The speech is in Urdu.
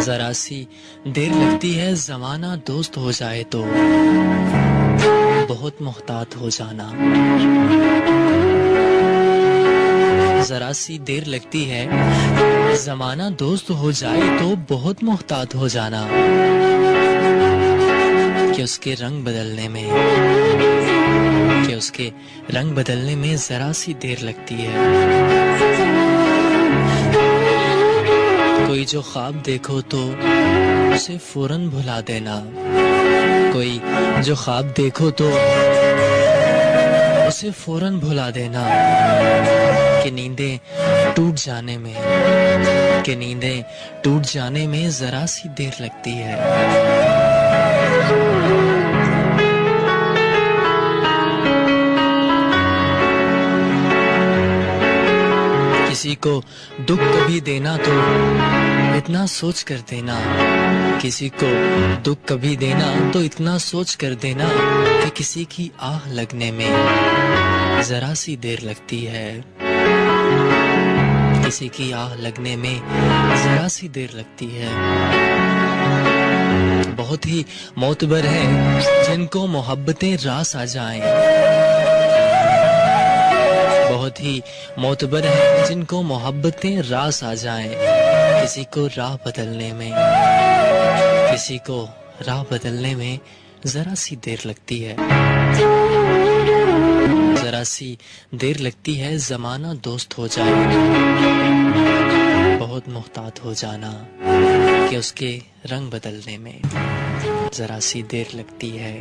ذرا سی دیر لگتی ہے زمانہ دوست ہو جائے تو بہت محتاط ہو جانا. ذرا سی دیر لگتی ہے زمانہ دوست ہو جائے تو بہت محتاط ہو جانا کہ اس کے رنگ بدلنے میں ذرا سی دیر لگتی ہے. کوئی جو خواب دیکھو تو اسے فوراً بھلا دینا. کوئی جو خواب دیکھو تو اسے فوراً بھلا دینا کہ نیندیں ٹوٹ جانے میں ذرا سی دیر لگتی ہے. کسی کو دکھ کبھی دینا تو اتنا سوچ کر دینا. کسی کو دکھ کبھی دینا تو اتنا سوچ کر دینا کہ کسی کی آہ لگنے میں ذرا سی دیر لگتی ہے. کسی کی آہ لگنے میں ذرا سی دیر لگتی ہے. بہت ہی معتبر ہے جن کو محبتیں راس آ جائیں. بہت ہی معتبر ہے جن کو محبتیں راس آ جائیں. کسی کو راہ بدلنے میں ذرا سی دیر لگتی ہے. ذرا سی دیر لگتی ہے زمانہ دوست ہو جائے بہت محتاط ہو جانا کہ اس کے رنگ بدلنے میں ذرا سی دیر لگتی ہے.